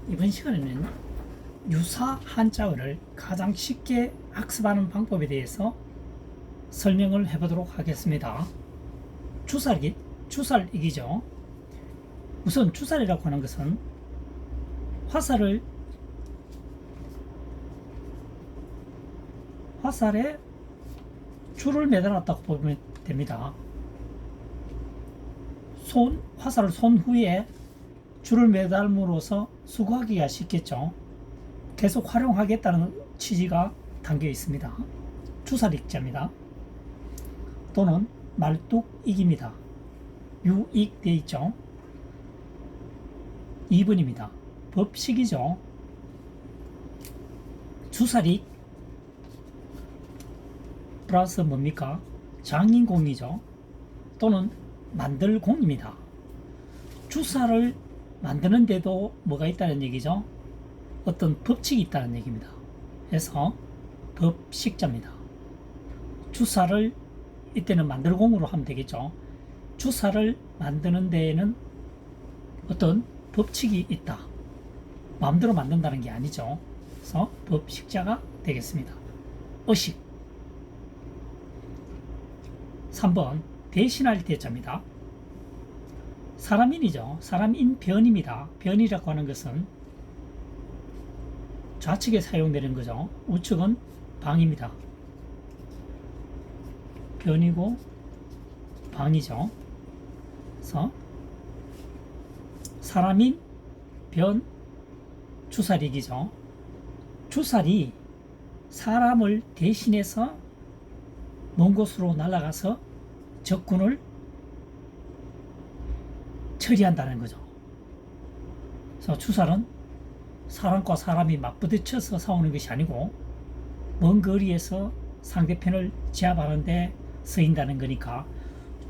이번 시간에는 유사 한자어를 가장 쉽게 학습하는 방법에 대해서 설명을 해보도록 하겠습니다. 주살이기죠. 우선 주살이라고 하는 것은 화살에 줄을 매달았다고 보면 됩니다. 화살을 손 후에 줄을 매달므로써 수거하기가 쉽겠죠. 계속 활용하겠다는 취지가 담겨 있습니다. 주살익자입니다. 또는 말뚝익입니다. 유익 되어 있죠. 2번입니다. 법식이죠. 주살익 플러스 뭡니까? 장인공이죠. 또는 만들공입니다. 주사를 만드는데도 뭐가 있다는 얘기죠? 어떤 법칙이 있다는 얘기입니다. 그래서 법식자입니다. 주사를 이때는 만들공으로 하면 되겠죠. 주사를 만드는 데에는 어떤 법칙이 있다. 마음대로 만든다는 게 아니죠. 그래서 법식자가 되겠습니다. 어식 3번 대신할 대자입니다. 사람인이죠. 사람인 변입니다. 변이라고 하는 것은 좌측에 사용되는 거죠. 우측은 방입니다. 변이고 방이죠. 그래서 사람인 변 주살이기죠. 주살이 사람을 대신해서 먼 곳으로 날아가서 적군을 처리한다는 거죠. 그래서 주살은 사람과 사람이 맞부딪혀서 싸우는 것이 아니고 먼 거리에서 상대편을 제압하는 데 쓰인다는 거니까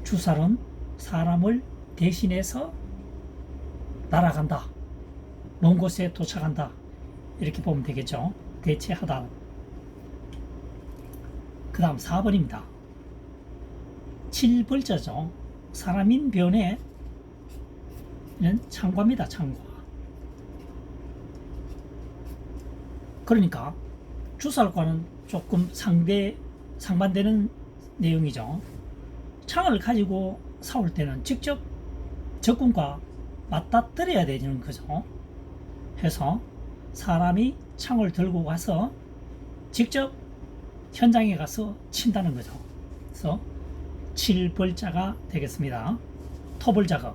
주살은 사람을 대신해서 날아간다. 먼 곳에 도착한다. 이렇게 보면 되겠죠. 대체하다. 그 다음 4번입니다. 7벌자죠. 사람인 변에는 창과입니다. 창과. 그러니까 주살과는 조금 상반되는 내용이죠. 창을 가지고 싸울 때는 직접 적군과 맞닥뜨려야 되는 거죠. 해서 사람이 창을 들고 가서 직접 현장에 가서 친다는 거죠. 그래서 7벌자가 되겠습니다. 토벌자가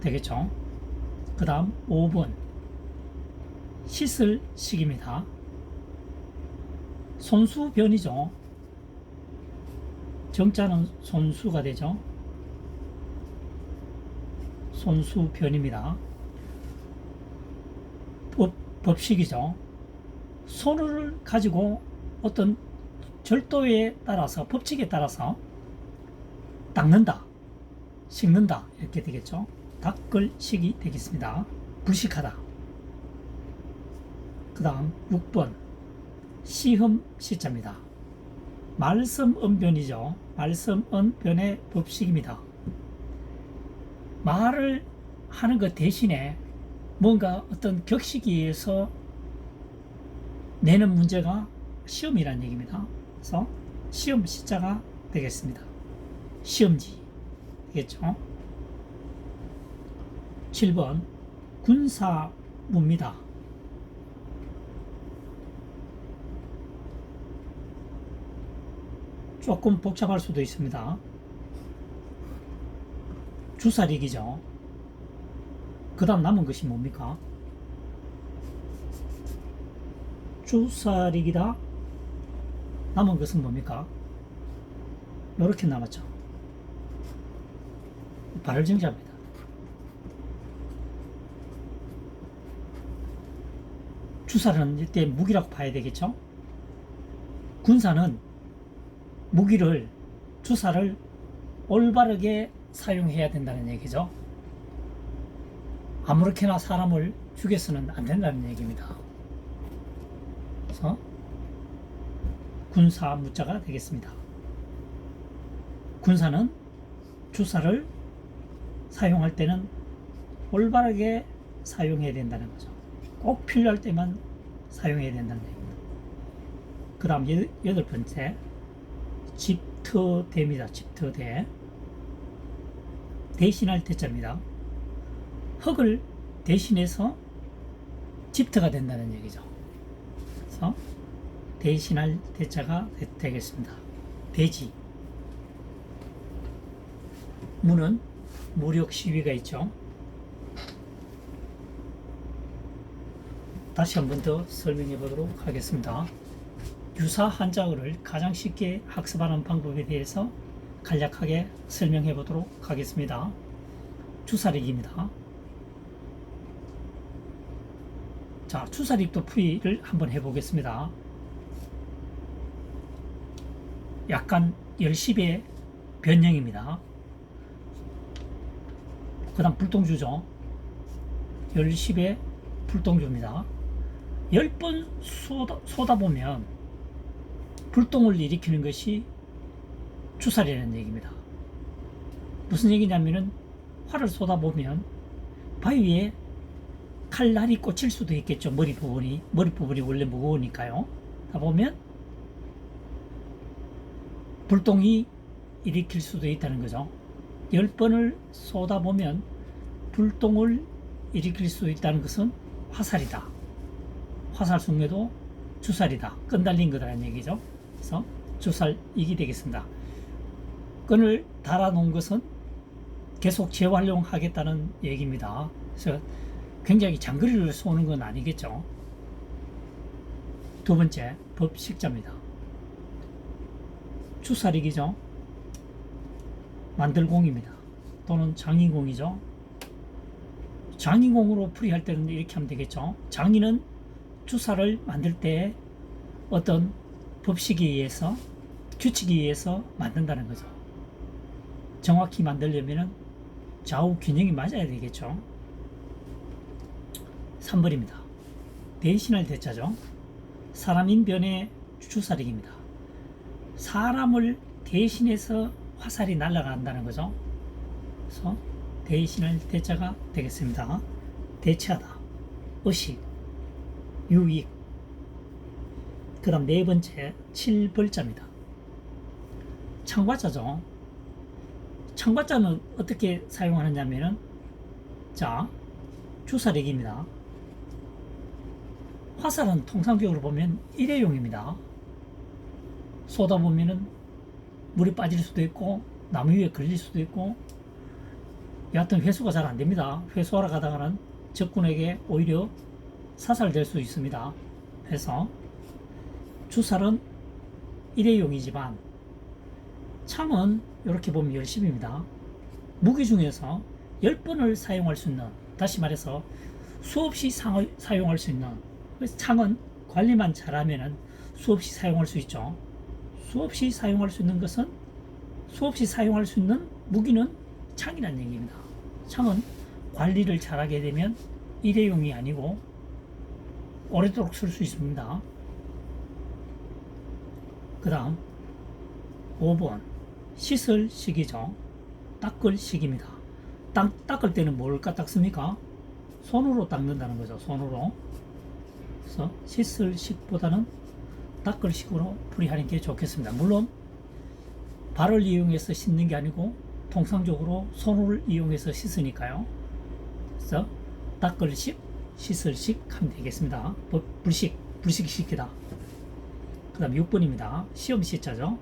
되겠죠. 그 다음 5번 시슬식입니다. 손수변이죠. 정자는 손수가 되죠. 손수변입니다. 법식이죠. 손을 가지고 어떤 절도에 따라서 법칙에 따라서 닦는다, 식는다 이렇게 되겠죠. 닦을식이 되겠습니다. 불식하다. 그 다음 6번 시흠시자입니다. 말씀언변이죠. 말씀언변의 법식입니다. 말을 하는 것 대신에 뭔가 어떤 격식에서 내는 문제가 시험이라는 얘기입니다. 그래서 시험 시자가 되겠습니다. 시험지 되겠죠. 7번 군사무입니다. 조금 복잡할 수도 있습니다. 주살이기죠. 그 다음 남은 것이 뭡니까? 주살이기다. 남은 것은 뭡니까? 이렇게 남았죠. 발을정자입니다. 주살은 이때 무기라고 봐야 되겠죠. 군사는 무기를 주사를 올바르게 사용해야 된다는 얘기죠. 아무렇게나 사람을 죽여서는 안 된다는 얘기입니다. 그래서 군사 무자가 되겠습니다. 군사는 주사를 사용할 때는 올바르게 사용해야 된다는 거죠. 꼭 필요할 때만 사용해야 된다는 얘기입니다. 그 다음 8번째, 집터대입니다. 집터대. 대신할 대자입니다. 흙을 대신해서 집터가 된다는 얘기죠. 그래서 대신할 대자가 되겠습니다. 대지. 무는 무력 시위가 있죠. 다시 한 번 더 설명해 보도록 하겠습니다. 유사 한자어를 가장 쉽게 학습하는 방법에 대해서 간략하게 설명해 보도록 하겠습니다. 주사력입니다. 자, 주사력도 풀이를 한번 해보겠습니다. 약간 10의 변형입니다. 그 다음 불동주죠. 10의 불동주입니다. 10번 쏘다 보면 불똥을 일으키는 것이 주사리라는 얘기입니다. 무슨 얘기냐면은 활을 쏘다 보면 바위 위에 칼날이 꽂힐 수도 있겠죠. 머리 부분이 원래 무거우니까요. 다 보면 불똥이 일으킬 수도 있다는 거죠. 10번을 쏘다 보면 불똥을 일으킬 수 있다는 것은 화살이다. 화살 숭례도 주살이다. 끈 달린 거다라는 얘기죠. 그래서 주살익이 되겠습니다. 끈을 달아놓은 것은 계속 재활용하겠다는 얘기입니다. 그래서 굉장히 장거리를 쏘는 건 아니겠죠. 두 번째, 법식자입니다. 주살익이죠. 만들공입니다. 또는 장인공이죠. 장인공으로 풀이할 때는 이렇게 하면 되겠죠. 장인은 주사를 만들 때 어떤 법칙에 의해서, 규칙에 의해서 만든다는 거죠. 정확히 만들려면 좌우 균형이 맞아야 되겠죠. 3번입니다. 대신할 대자죠. 사람인 변의 주사력입니다. 사람을 대신해서 화살이 날아간다는 거죠. 그래서 대신할 대자가 되겠습니다. 대체하다, 의식, 유익. 그 다음 4번째, 7벌자입니다. 창과자죠. 창과자는 어떻게 사용하느냐면은, 자, 주사력입니다. 화살은 통상적으로 보면 일회용입니다. 쏘다 보면은 물이 빠질 수도 있고 나무 위에 걸릴 수도 있고, 여하튼 회수가 잘 안 됩니다. 회수하러 가다가는 적군에게 오히려 사살될 수 있습니다. 그래서 주살은 일회용이지만 창은 이렇게 보면 10입니다. 무기 중에서 10번을 사용할 수 있는, 다시 말해서 수없이 사용할 수 있는, 그래서 창은 관리만 잘하면 수없이 사용할 수 있죠. 수없이 사용할 수 있는 것은, 수없이 사용할 수 있는 무기는 창이라는 얘기입니다. 창은 관리를 잘하게 되면 일회용이 아니고 오래도록 쓸 수 있습니다. 그 다음 5번, 씻을식이죠. 닦을식입니다. 닦을 때는 뭘 닦습니까? 손으로 닦는다는 거죠. 손으로. 그래서 씻을식보다는 닦을식으로 풀이하는 게 좋겠습니다. 물론 발을 이용해서 씻는 게 아니고 통상적으로 손을 이용해서 씻으니까요. 그래서 닦을식, 씻을식 하면 되겠습니다. 불식시키다. 그 다음 6번입니다. 시험 시자죠.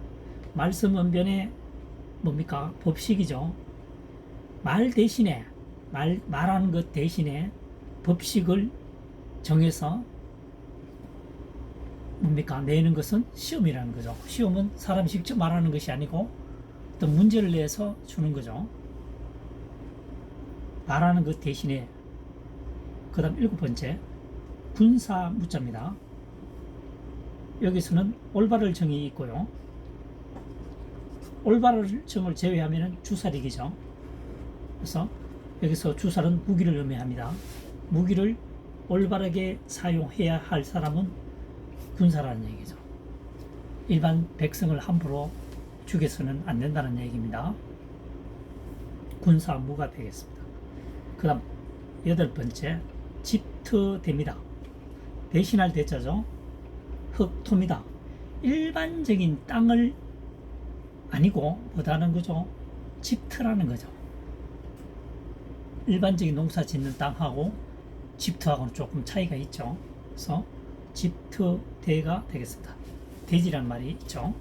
말씀 언변의 뭡니까? 법식이죠. 말 대신에, 말하는 것 대신에 법식을 정해서 뭡니까? 내는 것은 시험이라는 거죠. 시험은 사람이 직접 말하는 것이 아니고 어떤 문제를 내서 주는 거죠. 말하는 것 대신에. 그 다음 7번째, 군사무자입니다. 여기서는 올바를 정이 있고요. 올바를 정을 제외하면 주살이기죠. 그래서 여기서 주살은 무기를 의미합니다. 무기를 올바르게 사용해야 할 사람은 군사라는 얘기죠. 일반 백성을 함부로 죽여서는 안 된다는 얘기입니다. 군사무가 되겠습니다. 그 다음 8번째, 집터대입니다. 대신할 대자죠. 흑토입니다. 일반적인 땅을 아니고 뭐다는 거죠? 집터라는 거죠. 일반적인 농사 짓는 땅하고 집터하고는 조금 차이가 있죠. 그래서 집터대가 되겠습니다. 대지란 말이 있죠.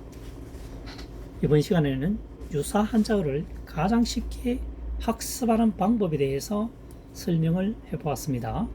이번 시간에는 유사 한자어를 가장 쉽게 학습하는 방법에 대해서 설명을 해보았습니다.